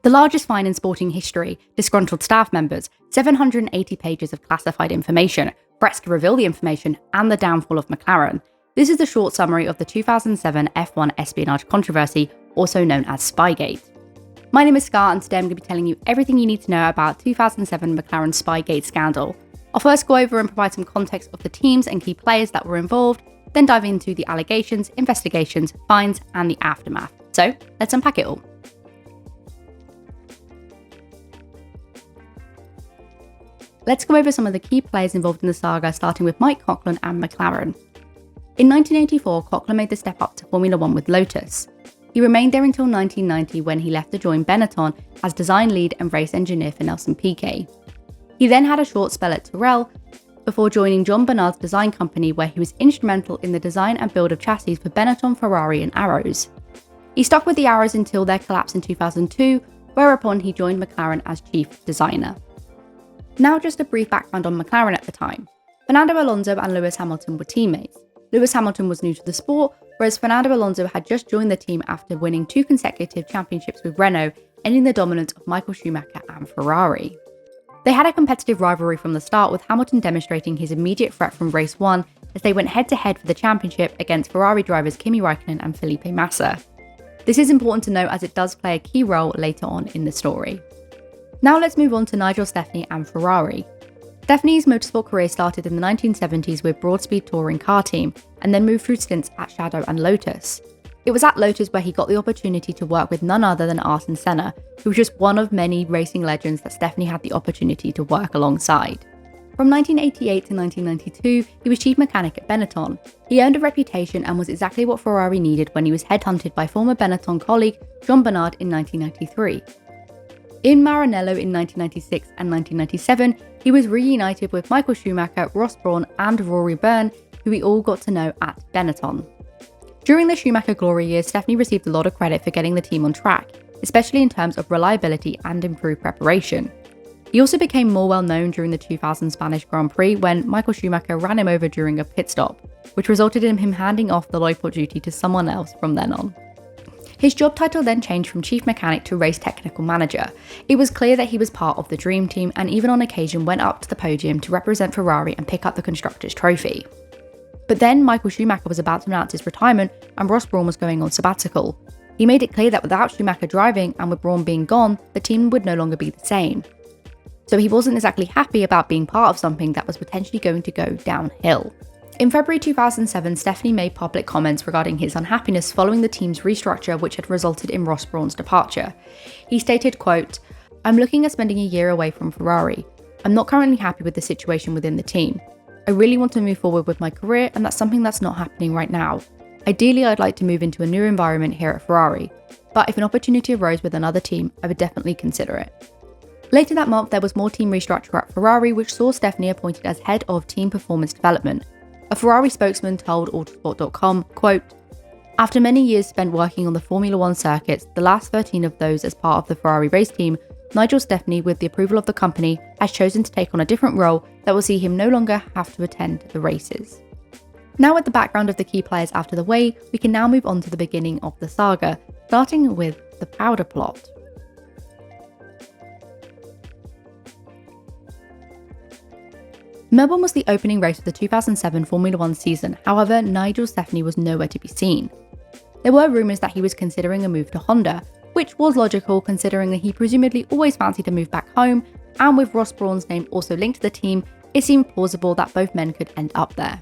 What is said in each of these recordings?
The largest fine in sporting history, disgruntled staff members, 780 pages of classified information, threats to reveal the information, and the downfall of McLaren. This is a short summary of the 2007 F1 espionage controversy, also known as Spygate. My name is Scar, and today I'm going to be telling you everything you need to know about 2007 McLaren Spygate scandal. I'll first go over and provide some context of the teams and key players that were involved, then dive into the allegations, investigations, fines, and the aftermath. So let's unpack it all. Let's go over some of the key players involved in the saga, starting with Mike Coughlin and McLaren. In 1984, Coughlin made the step up to Formula One with Lotus. He remained there until 1990 when he left to join Benetton as design lead and race engineer for Nelson Piquet. He then had a short spell at Tyrrell before joining John Bernard's design company, where he was instrumental in the design and build of chassis for Benetton, Ferrari and Arrows. He stuck with the Arrows until their collapse in 2002, whereupon he joined McLaren as chief designer. Now just a brief background on McLaren at the time. Fernando Alonso and Lewis Hamilton were teammates. Lewis Hamilton was new to the sport, whereas Fernando Alonso had just joined the team after winning 2 consecutive championships with Renault, ending the dominance of Michael Schumacher and Ferrari. They had a competitive rivalry from the start, with Hamilton demonstrating his immediate threat from race 1 as they went head-to-head for the championship against Ferrari drivers Kimi Räikkönen and Felipe Massa. This is important to note as it does play a key role later on in the story. Now let's move on to Nigel Steffney and Ferrari. Steffney's motorsport career started in the 1970s with Broadspeed Touring car team, and then moved through stints at Shadow and Lotus. It was at Lotus where he got the opportunity to work with none other than Ayrton Senna, who was just one of many racing legends that Steffney had the opportunity to work alongside. From 1988 to 1992, he was chief mechanic at Benetton. He earned a reputation and was exactly what Ferrari needed when he was headhunted by former Benetton colleague John Bernard in 1993. In Maranello in 1996 and 1997, he was reunited with Michael Schumacher, Ross Brawn and Rory Byrne, who we all got to know at Benetton. During the Schumacher glory years, Steffney received a lot of credit for getting the team on track, especially in terms of reliability and improved preparation. He also became more well known during the 2000 Spanish Grand Prix when Michael Schumacher ran him over during a pit stop, which resulted in him handing off the Loiport duty to someone else from then on. His job title then changed from chief mechanic to race technical manager. It was clear that he was part of the dream team and even on occasion went up to the podium to represent Ferrari and pick up the Constructors' Trophy. But then Michael Schumacher was about to announce his retirement and Ross Brawn was going on sabbatical. He made it clear that without Schumacher driving and with Brawn being gone, the team would no longer be the same. So he wasn't exactly happy about being part of something that was potentially going to go downhill. In February 2007, Steffney made public comments regarding his unhappiness following the team's restructure, which had resulted in Ross Brawn's departure. He stated, quote, "I'm looking at spending a year away from Ferrari. I'm not currently happy with the situation within the team. I really want to move forward with my career, and that's something that's not happening right now. Ideally, I'd like to move into a new environment here at Ferrari, but if an opportunity arose with another team, I would definitely consider it." Later that month, there was more team restructure at Ferrari, which saw Steffney appointed as head of team performance development. A Ferrari spokesman told Autosport.com, quote, "After many years spent working on the Formula One circuits, the last 13 of those as part of the Ferrari race team, Nigel Steffney, with the approval of the company, has chosen to take on a different role that will see him no longer have to attend the races." Now with the background of the key players out of the way, we can now move on to the beginning of the saga, starting with the powder plot. Melbourne was the opening race of the 2007 Formula One season, however, Nigel Steffney was nowhere to be seen. There were rumours that he was considering a move to Honda, which was logical considering that he presumably always fancied a move back home, and with Ross Brawn's name also linked to the team, it seemed plausible that both men could end up there.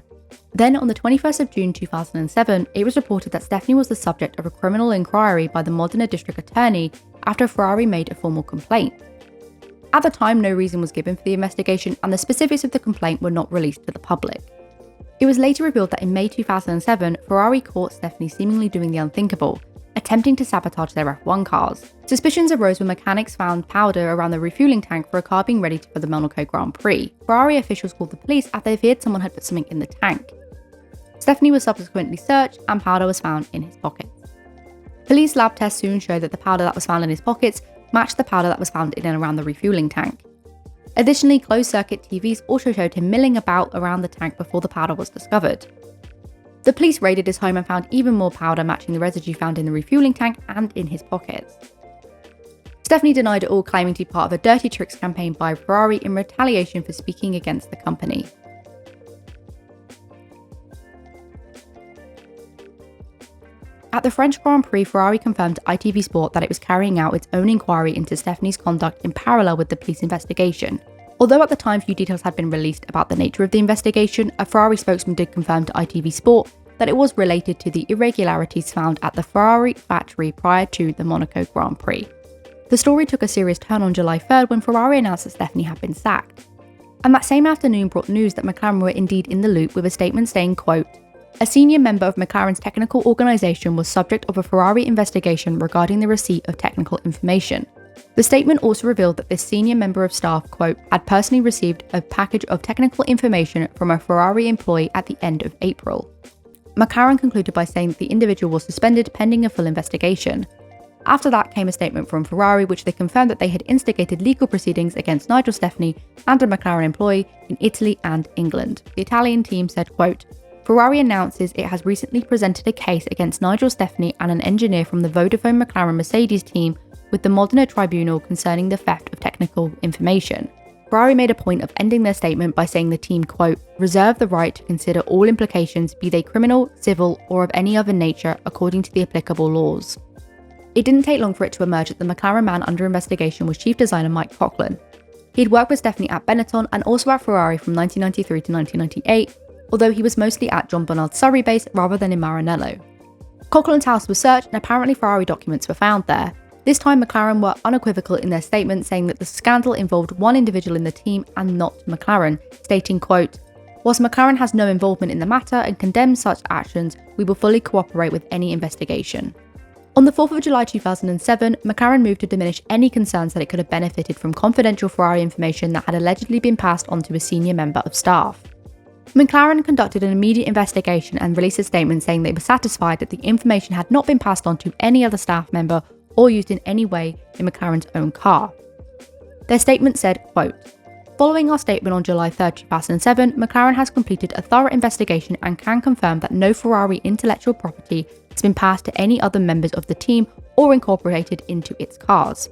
Then on the 21st of June 2007, it was reported that Steffney was the subject of a criminal inquiry by the Modena district attorney after Ferrari made a formal complaint. At the time, no reason was given for the investigation and the specifics of the complaint were not released to the public. It was later revealed that in May 2007, Ferrari caught Steffney seemingly doing the unthinkable, attempting to sabotage their F1 cars. Suspicions arose when mechanics found powder around the refueling tank for a car being ready for the Monaco Grand Prix. Ferrari officials called the police after they feared someone had put something in the tank. Steffney was subsequently searched and powder was found in his pockets. Police lab tests soon showed that the powder that was found in his pockets matched the powder that was found in and around the refueling tank. Additionally, closed-circuit TVs also showed him milling about around the tank before the powder was discovered. The police raided his home and found even more powder matching the residue found in the refueling tank and in his pockets. Stefani denied it all, claiming to be part of a dirty tricks campaign by Ferrari in retaliation for speaking against the company. At the French Grand Prix, Ferrari confirmed to ITV Sport that it was carrying out its own inquiry into Stefani's conduct in parallel with the police investigation. Although at the time few details had been released about the nature of the investigation, a Ferrari spokesman did confirm to ITV Sport that it was related to the irregularities found at the Ferrari factory prior to the Monaco Grand Prix. The story took a serious turn on July 3rd when Ferrari announced that Stefani had been sacked. And that same afternoon brought news that McLaren were indeed in the loop, with a statement saying, quote, "A senior member of McLaren's technical organisation was subject of a Ferrari investigation regarding the receipt of technical information." The statement also revealed that this senior member of staff, quote, "had personally received a package of technical information from a Ferrari employee at the end of April." McLaren concluded by saying that the individual was suspended pending a full investigation. After that came a statement from Ferrari, which they confirmed that they had instigated legal proceedings against Nigel Stefani and a McLaren employee in Italy and England. The Italian team said, quote, "Ferrari announces it has recently presented a case against Nigel Stefani and an engineer from the Vodafone McLaren Mercedes team with the Modena Tribunal concerning the theft of technical information." Ferrari made a point of ending their statement by saying the team, quote, "reserve the right to consider all implications, be they criminal, civil, or of any other nature, according to the applicable laws." It didn't take long for it to emerge that the McLaren man under investigation was chief designer Mike Coughlin. He'd worked with Stefani at Benetton and also at Ferrari from 1993 to 1998, although he was mostly at John Bernard's Surrey base rather than in Maranello. Coughlin's house was searched and apparently Ferrari documents were found there. This time McLaren were unequivocal in their statement, saying that the scandal involved one individual in the team and not McLaren, stating, quote, "Whilst McLaren has no involvement in the matter and condemns such actions, we will fully cooperate with any investigation." On the 4th of July 2007, McLaren moved to diminish any concerns that it could have benefited from confidential Ferrari information that had allegedly been passed on to a senior member of staff. McLaren conducted an immediate investigation and released a statement saying they were satisfied that the information had not been passed on to any other staff member or used in any way in McLaren's own car. Their statement said, quote, "Following our statement on July 3, 2007, McLaren has completed a thorough investigation and can confirm that no Ferrari intellectual property has been passed to any other members of the team or incorporated into its cars.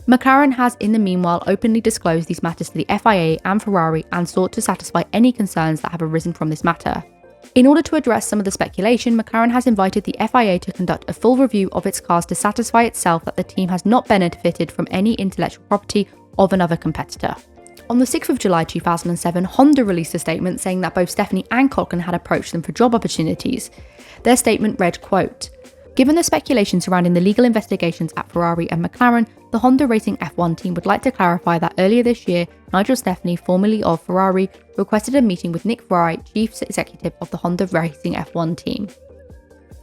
McLaren has in the meanwhile openly disclosed these matters to the FIA and Ferrari and sought to satisfy any concerns that have arisen from this matter. In order to address some of the speculation, McLaren has invited the FIA to conduct a full review of its cars to satisfy itself that the team has not benefited from any intellectual property of another competitor." On the 6th of July 2007, Honda released a statement saying that both Stefani and Coughlin had approached them for job opportunities. Their statement read, quote, "Given the speculation surrounding the legal investigations at Ferrari and McLaren, the Honda Racing F1 team would like to clarify that earlier this year, Nigel Stefani, formerly of Ferrari, requested a meeting with Nick Fry, chief executive of the Honda Racing F1 team.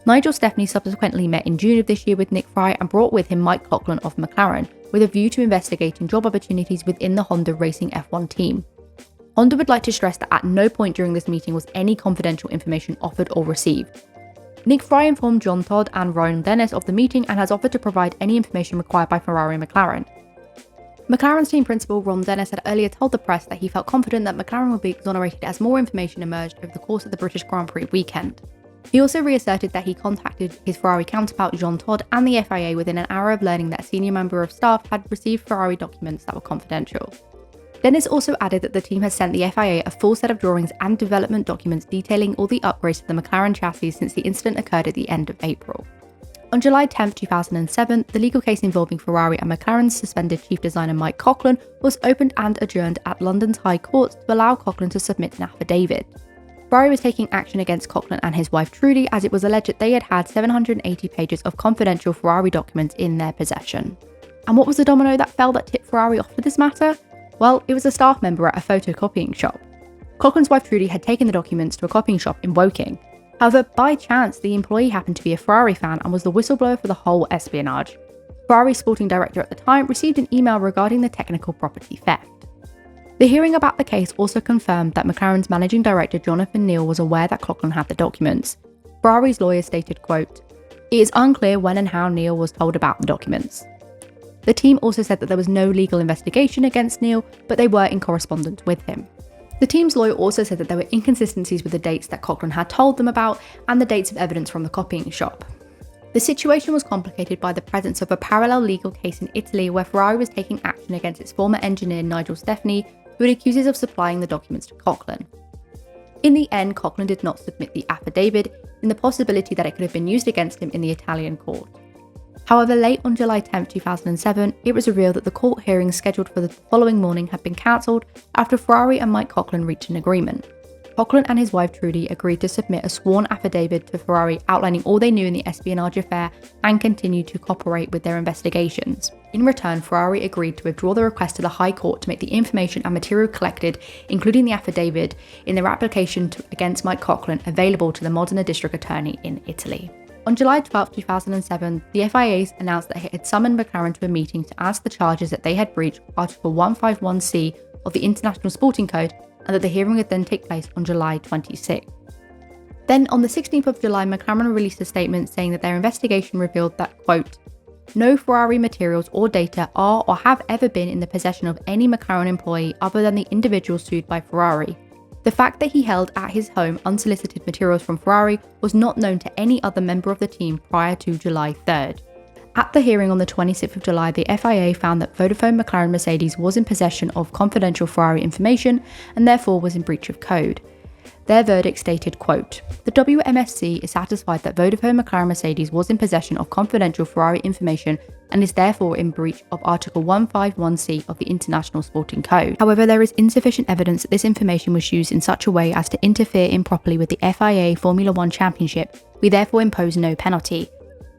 Nigel Stefani subsequently met in June of this year with Nick Fry and brought with him Mike Coughlin of McLaren, with a view to investigating job opportunities within the Honda Racing F1 team. Honda would like to stress that at no point during this meeting was any confidential information offered or received. Nick Fry informed John Todd and Ron Dennis of the meeting and has offered to provide any information required by Ferrari and McLaren. McLaren's team principal Ron Dennis had earlier told the press that he felt confident that McLaren would be exonerated as more information emerged over the course of the British Grand Prix weekend. He also reasserted that he contacted his Ferrari counterpart Jean Todt and the FIA within an hour of learning that a senior member of staff had received Ferrari documents that were confidential. Dennis also added that the team has sent the FIA a full set of drawings and development documents detailing all the upgrades to the McLaren chassis since the incident occurred at the end of April. On July 10, 2007, the legal case involving Ferrari and McLaren's suspended chief designer Mike Coughlin was opened and adjourned at London's High Court to allow Coughlin to submit an affidavit. Ferrari was taking action against Coughlin and his wife Trudy, as it was alleged that they had had 780 pages of confidential Ferrari documents in their possession. And what was the domino that fell that tipped Ferrari off to this matter? Well, it was a staff member at a photocopying shop. Coughlin's wife Trudy had taken the documents to a copying shop in Woking. However, by chance, the employee happened to be a Ferrari fan and was the whistleblower for the whole espionage. Ferrari's sporting director at the time received an email regarding the technical property theft. The hearing about the case also confirmed that McLaren's managing director Jonathan Neal was aware that Coughlin had the documents. Ferrari's lawyer stated, quote, "It is unclear when and how Neal was told about the documents." The team also said that there was no legal investigation against Neal, but they were in correspondence with him. The team's lawyer also said that there were inconsistencies with the dates that Coughlin had told them about and the dates of evidence from the copying shop. The situation was complicated by the presence of a parallel legal case in Italy where Ferrari was taking action against its former engineer Nigel Stefani, who it accuses of supplying the documents to Coughlin. In the end, Coughlin did not submit the affidavit, in the possibility that it could have been used against him in the Italian court. However, late on July 10, 2007, it was revealed that the court hearing scheduled for the following morning had been cancelled after Ferrari and Mike Coughlin reached an agreement. Coughlin and his wife Trudy agreed to submit a sworn affidavit to Ferrari outlining all they knew in the espionage affair and continued to cooperate with their investigations. In return, Ferrari agreed to withdraw the request to the High Court to make the information and material collected, including the affidavit, in their application against Mike Coughlin available to the Modena District Attorney in Italy. On July 12, 2007, the FIA announced that it had summoned McLaren to a meeting to answer the charges that they had breached Article 151C of the International Sporting Code, and that the hearing would then take place on July 26. Then, on the 16th of July, McLaren released a statement saying that their investigation revealed that, quote, no Ferrari materials or data are or have ever been in the possession of any McLaren employee other than the individual sued by Ferrari. The fact that he held at his home unsolicited materials from Ferrari was not known to any other member of the team prior to July 3rd. At the hearing on the 26th of July, the FIA found that Vodafone McLaren Mercedes was in possession of confidential Ferrari information and therefore was in breach of code. Their verdict stated, quote, the WMSC is satisfied that Vodafone McLaren Mercedes was in possession of confidential Ferrari information and is therefore in breach of Article 151C of the International Sporting Code. However, there is insufficient evidence that this information was used in such a way as to interfere improperly with the FIA Formula One Championship. We therefore impose no penalty.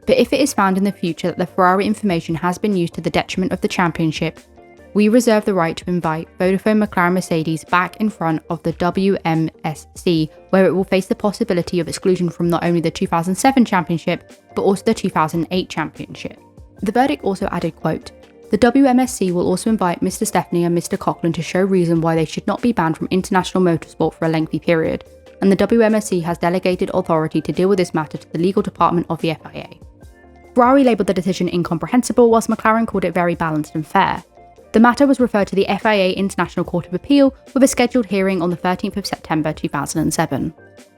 But if it is found in the future that the Ferrari information has been used to the detriment of the championship, we reserve the right to invite Vodafone McLaren Mercedes back in front of the WMSC, where it will face the possibility of exclusion from not only the 2007 championship, but also the 2008 championship. The verdict also added, quote, the WMSC will also invite Mr. Stefani and Mr. Coughlin to show reason why they should not be banned from international motorsport for a lengthy period, and the WMSC has delegated authority to deal with this matter to the legal department of the FIA. Ferrari labelled the decision incomprehensible, whilst McLaren called it very balanced and fair. The matter was referred to the FIA International Court of Appeal with a scheduled hearing on the 13th of September 2007.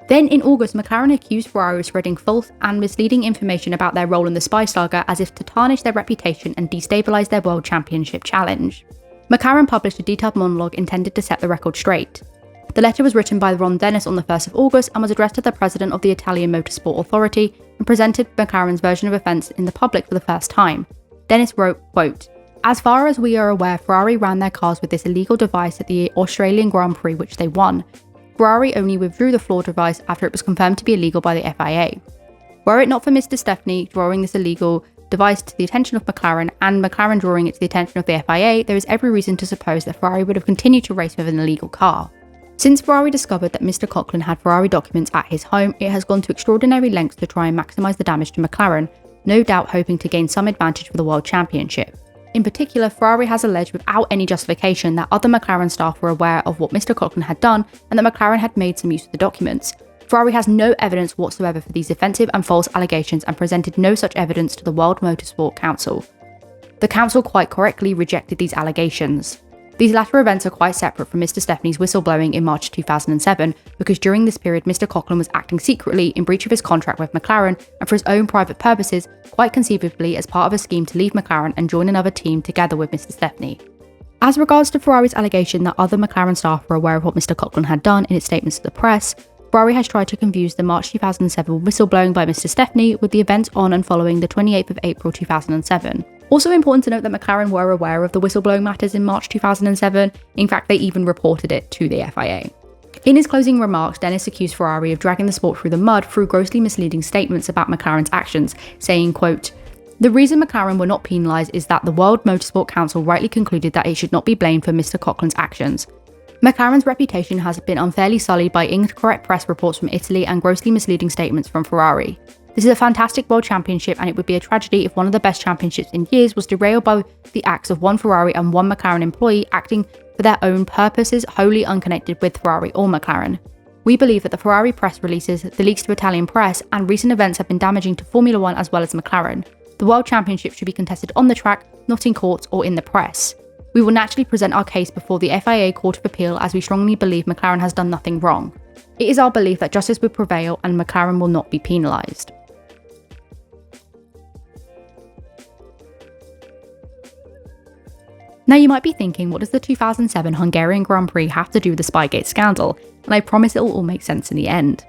Then in August, McLaren accused Ferrari of spreading false and misleading information about their role in the spy saga as if to tarnish their reputation and destabilise their World Championship challenge. McLaren published a detailed monologue intended to set the record straight. The letter was written by Ron Dennis on the 1st of August and was addressed to the president of the Italian Motorsport Authority and presented McLaren's version of events in the public for the first time. Dennis wrote, quote, as far as we are aware, Ferrari ran their cars with this illegal device at the Australian Grand Prix, which they won. Ferrari only withdrew the flawed device after it was confirmed to be illegal by the FIA. Were it not for Mr. Stefani drawing this illegal device to the attention of McLaren and McLaren drawing it to the attention of the FIA, there is every reason to suppose that Ferrari would have continued to race with an illegal car. Since Ferrari discovered that Mr. Coughlin had Ferrari documents at his home, it has gone to extraordinary lengths to try and maximise the damage to McLaren, no doubt hoping to gain some advantage for the World Championship. In particular, Ferrari has alleged without any justification that other McLaren staff were aware of what Mr. Coughlin had done and that McLaren had made some use of the documents. Ferrari has no evidence whatsoever for these offensive and false allegations and presented no such evidence to the World Motorsport Council. The Council quite correctly rejected these allegations. These latter events are quite separate from Mr. Stefani's whistleblowing in March 2007, because during this period Mr. Coughlin was acting secretly in breach of his contract with McLaren and for his own private purposes, quite conceivably as part of a scheme to leave McLaren and join another team together with Mr. Stefani. As regards to Ferrari's allegation that other McLaren staff were aware of what Mr. Coughlin had done in its statements to the press, Ferrari has tried to confuse the March 2007 whistleblowing by Mr. Stefani with the events on and following the 28th of April 2007. Also important to note that McLaren were aware of the whistleblowing matters in March 2007, in fact they even reported it to the FIA. In his closing remarks, Dennis accused Ferrari of dragging the sport through the mud through grossly misleading statements about McLaren's actions, saying, quote, the reason McLaren were not penalised is that the World Motorsport Council rightly concluded that it should not be blamed for Mr. Coughlin's actions. McLaren's reputation has been unfairly sullied by incorrect press reports from Italy and grossly misleading statements from Ferrari. This is a fantastic World Championship and it would be a tragedy if one of the best championships in years was derailed by the acts of one Ferrari and one McLaren employee acting for their own purposes wholly unconnected with Ferrari or McLaren. We believe that the Ferrari press releases, the leaks to Italian press, and recent events have been damaging to Formula One as well as McLaren. The World Championship should be contested on the track, not in courts or in the press. We will naturally present our case before the FIA Court of Appeal as we strongly believe McLaren has done nothing wrong. It is our belief that justice will prevail and McLaren will not be penalised. Now you might be thinking, what does the 2007 Hungarian Grand Prix have to do with the Spygate scandal? And I promise it will all make sense in the end.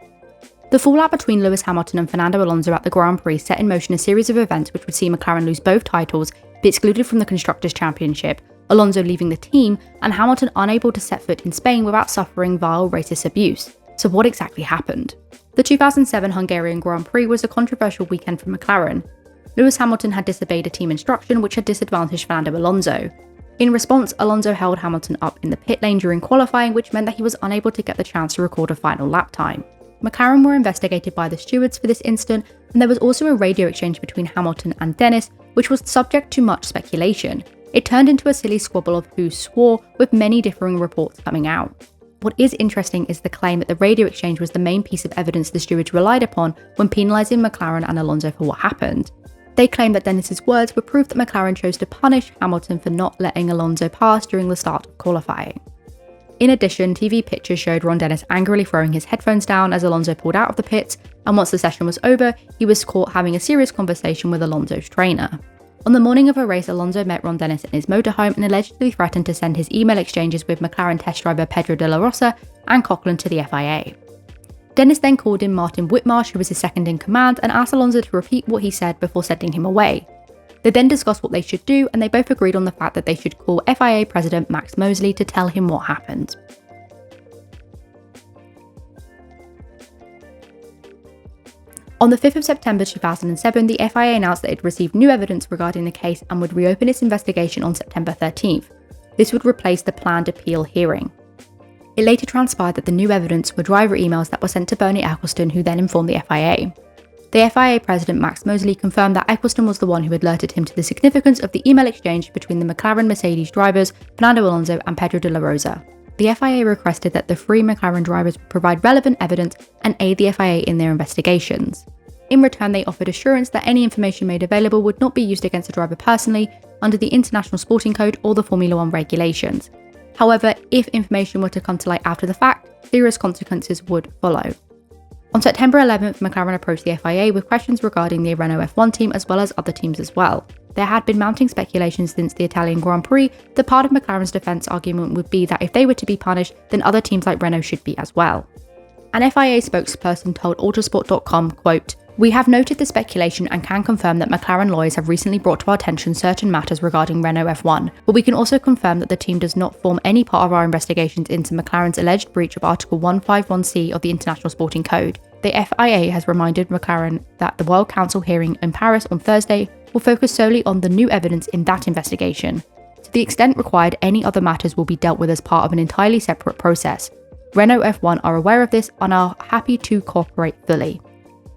The fallout between Lewis Hamilton and Fernando Alonso at the Grand Prix set in motion a series of events which would see McLaren lose both titles, be excluded from the Constructors' Championship, Alonso leaving the team, and Hamilton unable to set foot in Spain without suffering vile racist abuse. So what exactly happened? The 2007 Hungarian Grand Prix was a controversial weekend for McLaren. Lewis Hamilton had disobeyed a team instruction which had disadvantaged Fernando Alonso. In response, Alonso held Hamilton up in the pit lane during qualifying, which meant that he was unable to get the chance to record a final lap time. McLaren were investigated by the stewards for this incident, and there was also a radio exchange between Hamilton and Dennis, which was subject to much speculation. It turned into a silly squabble of who swore, with many differing reports coming out. What is interesting is the claim that the radio exchange was the main piece of evidence the stewards relied upon when penalising McLaren and Alonso for what happened. They claimed that Dennis's words were proof that McLaren chose to punish Hamilton for not letting Alonso pass during the start of qualifying. In addition, TV pictures showed Ron Dennis angrily throwing his headphones down as Alonso pulled out of the pits, and once the session was over, he was caught having a serious conversation with Alonso's trainer. On the morning of a race, Alonso met Ron Dennis in his motorhome and allegedly threatened to send his email exchanges with McLaren test driver Pedro de la Rosa and Coughlin to the FIA. Dennis then called in Martin Whitmarsh, who was his second in command, and asked Alonso to repeat what he said before sending him away. They then discussed what they should do, and they both agreed on the fact that they should call FIA President Max Mosley to tell him what happened. On the 5th of September 2007, the FIA announced that it received new evidence regarding the case and would reopen its investigation on September 13th. This would replace the planned appeal hearing. It later transpired that the new evidence were driver emails that were sent to Bernie Ecclestone, who then informed the FIA. The FIA president Max Mosley confirmed that Ecclestone was the one who had alerted him to the significance of the email exchange between the McLaren Mercedes drivers Fernando Alonso and Pedro de la Rosa. The FIA requested that the three McLaren drivers provide relevant evidence and aid the FIA in their investigations. In return, they offered assurance that any information made available would not be used against the driver personally under the International Sporting Code or the Formula One regulations. However, if information were to come to light after the fact, serious consequences would follow. On September 11th, McLaren approached the FIA with questions regarding the Renault F1 team as well as other teams as well. There had been mounting speculation since the Italian Grand Prix that part of McLaren's defence argument would be that if they were to be punished, then other teams like Renault should be as well. An FIA spokesperson told Autosport.com, quote, "We have noted the speculation and can confirm that McLaren lawyers have recently brought to our attention certain matters regarding Renault F1, but we can also confirm that the team does not form any part of our investigations into McLaren's alleged breach of Article 151C of the International Sporting Code. The FIA has reminded McLaren that the World Council hearing in Paris on Thursday will focus solely on the new evidence in that investigation. To the extent required, any other matters will be dealt with as part of an entirely separate process. Renault F1 are aware of this and are happy to cooperate fully."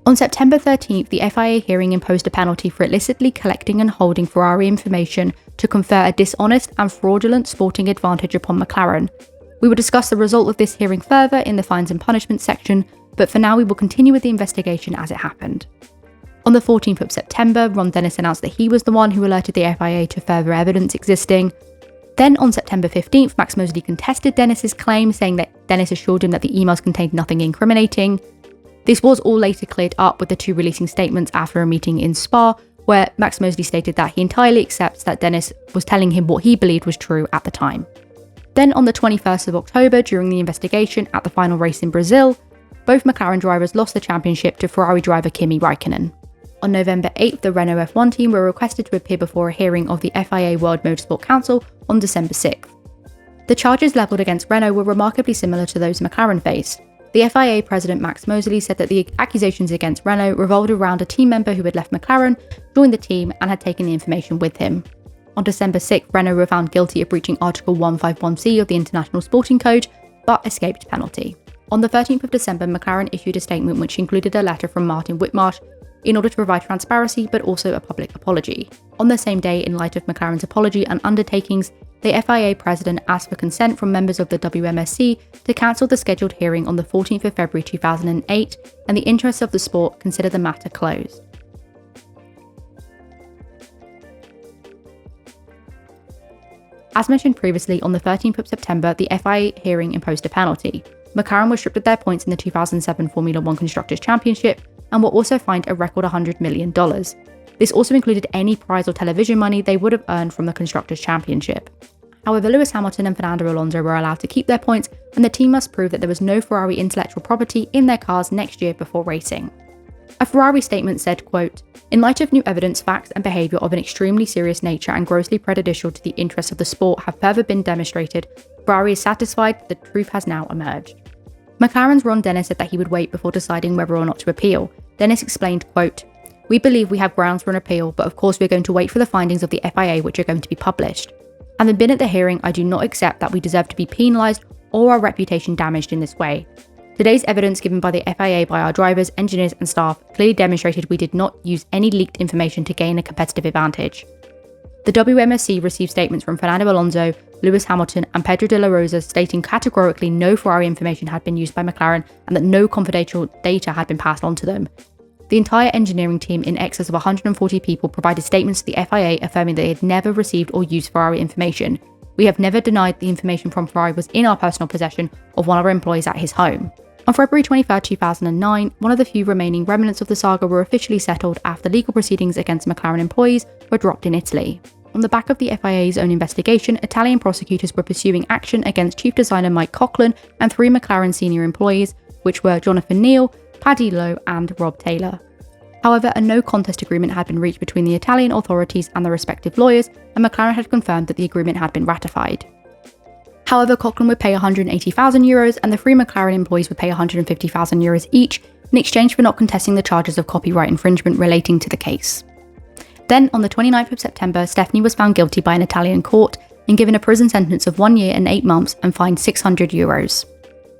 On September 13th, the FIA hearing imposed a penalty for illicitly collecting and holding Ferrari information to confer a dishonest and fraudulent sporting advantage upon McLaren. We will discuss the result of this hearing further in the fines and punishments section, but for now we will continue with the investigation as it happened. On the 14th of September, Ron Dennis announced that he was the one who alerted the FIA to further evidence existing. Then on September 15th, Max Mosley contested Dennis's claim, saying that Dennis assured him that the emails contained nothing incriminating. This was all later cleared up with the two releasing statements after a meeting in Spa, where Max Mosley stated that he entirely accepts that Dennis was telling him what he believed was true at the time. Then on the 21st of October, during the investigation at the final race in Brazil, both McLaren drivers lost the championship to Ferrari driver Kimi Räikkönen. On November 8th, the Renault F1 team were requested to appear before a hearing of the FIA World Motorsport Council on December 6th. The charges levelled against Renault were remarkably similar to those McLaren faced. The FIA president Max Mosley said that the accusations against Renault revolved around a team member who had left McLaren, joined the team, and had taken the information with him. On December 6th, Renault were found guilty of breaching Article 151C of the International Sporting Code, but escaped penalty. On the 13th of December, McLaren issued a statement which included a letter from Martin Whitmarsh in order to provide transparency but also a public apology. On the same day, in light of McLaren's apology and undertakings, the FIA president asked for consent from members of the WMSC to cancel the scheduled hearing on the 14th of February 2008, and the interests of the sport consider the matter closed. As mentioned previously, on the 13th of September, the FIA hearing imposed a penalty. McLaren were stripped of their points in the 2007 Formula One Constructors' Championship and were also fined a record $100 million. This also included any prize or television money they would have earned from the Constructors' Championship. However, Lewis Hamilton and Fernando Alonso were allowed to keep their points, and the team must prove that there was no Ferrari intellectual property in their cars next year before racing. A Ferrari statement said, quote, "In light of new evidence, facts and behaviour of an extremely serious nature and grossly prejudicial to the interests of the sport have further been demonstrated, Ferrari is satisfied that the truth has now emerged." McLaren's Ron Dennis said that he would wait before deciding whether or not to appeal. Dennis explained, quote, "We believe we have grounds for an appeal, but of course we're going to wait for the findings of the FIA which are going to be published. Having been at the hearing, I do not accept that we deserve to be penalised or our reputation damaged in this way. Today's evidence given by the FIA by our drivers, engineers and staff clearly demonstrated we did not use any leaked information to gain a competitive advantage." The WMSC received statements from Fernando Alonso, Lewis Hamilton and Pedro de la Rosa stating categorically no Ferrari information had been used by McLaren and that no confidential data had been passed on to them. The entire engineering team, in excess of 140 people, provided statements to the FIA affirming that they had never received or used Ferrari information. "We have never denied the information from Ferrari was in our personal possession of one of our employees at his home." On February 23, 2009, one of the few remaining remnants of the saga were officially settled after legal proceedings against McLaren employees were dropped in Italy. On the back of the FIA's own investigation, Italian prosecutors were pursuing action against chief designer Mike Coughlin and 3 McLaren senior employees, which were Jonathan Neal, Paddy Lowe and Rob Taylor. However, a no-contest agreement had been reached between the Italian authorities and the respective lawyers, and McLaren had confirmed that the agreement had been ratified. However, Coughlin would pay €180,000 and the 3 McLaren employees would pay €150,000 each in exchange for not contesting the charges of copyright infringement relating to the case. Then, on the 29th of September, Stefani was found guilty by an Italian court and given a prison sentence of 1 year and 8 months and fined €600.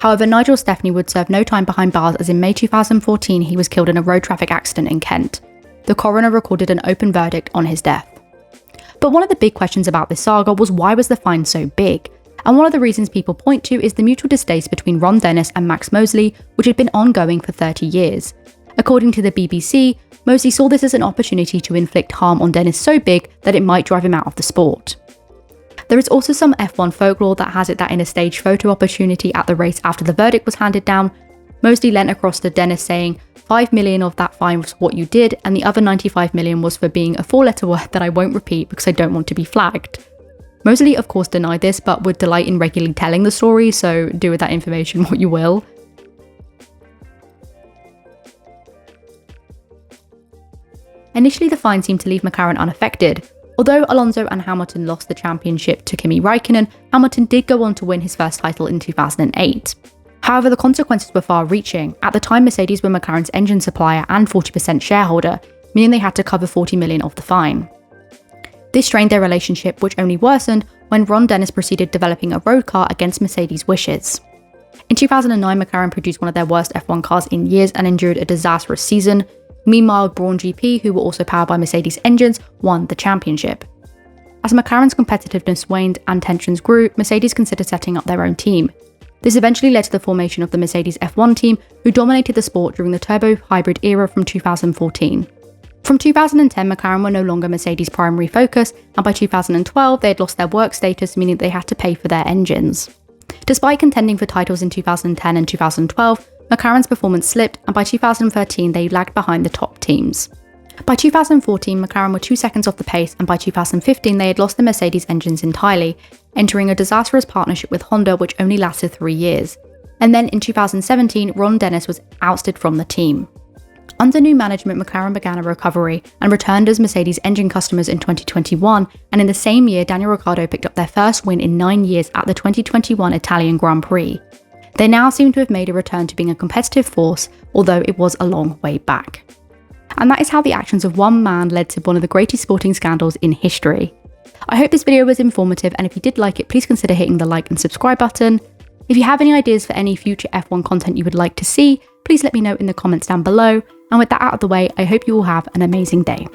However, Nigel Stefani would serve no time behind bars as in May 2014 he was killed in a road traffic accident in Kent. The coroner recorded an open verdict on his death. But one of the big questions about this saga was why was the fine so big? And one of the reasons people point to is the mutual distaste between Ron Dennis and Max Mosley, which had been ongoing for 30 years. According to the BBC, Mosley saw this as an opportunity to inflict harm on Dennis so big that it might drive him out of the sport. There is also some F1 folklore that has it that in a staged photo opportunity at the race after the verdict was handed down, Mosley leant across to Dennis saying, "5 million of that fine was what you did, and the other 95 million was for being a 4-letter word that I won't repeat because I don't want to be flagged." Mosley of course denied this, but would delight in regularly telling the story, so do with that information what you will. Initially, the fine seemed to leave McLaren unaffected. Although Alonso and Hamilton lost the championship to Kimi Räikkönen, Hamilton did go on to win his first title in 2008. However, the consequences were far-reaching. At the time, Mercedes were McLaren's engine supplier and 40% shareholder, meaning they had to cover 40 million of the fine. This strained their relationship, which only worsened when Ron Dennis proceeded developing a road car against Mercedes' wishes. In 2009, McLaren produced one of their worst F1 cars in years and endured a disastrous season. Meanwhile, Brawn GP, who were also powered by Mercedes engines, won the championship. As McLaren's competitiveness waned and tensions grew, Mercedes considered setting up their own team. This eventually led to the formation of the Mercedes F1 team, who dominated the sport during the turbo hybrid era from 2014. From 2010, McLaren were no longer Mercedes' primary focus, and by 2012 they had lost their work status, meaning they had to pay for their engines. Despite contending for titles in 2010 and 2012, McLaren's performance slipped, and by 2013 they lagged behind the top teams. By 2014, McLaren were 2 seconds off the pace, and by 2015 they had lost the Mercedes engines entirely, entering a disastrous partnership with Honda which only lasted 3 years. And then in 2017, Ron Dennis was ousted from the team. Under new management, McLaren began a recovery and returned as Mercedes engine customers in 2021, and in the same year Daniel Ricciardo picked up their first win in 9 years at the 2021 Italian Grand Prix. They now seem to have made a return to being a competitive force, although it was a long way back. And that is how the actions of one man led to one of the greatest sporting scandals in history. I hope this video was informative, and if you did like it, please consider hitting the like and subscribe button. If you have any ideas for any future F1 content you would like to see, please let me know in the comments down below. And with that out of the way, I hope you all have an amazing day.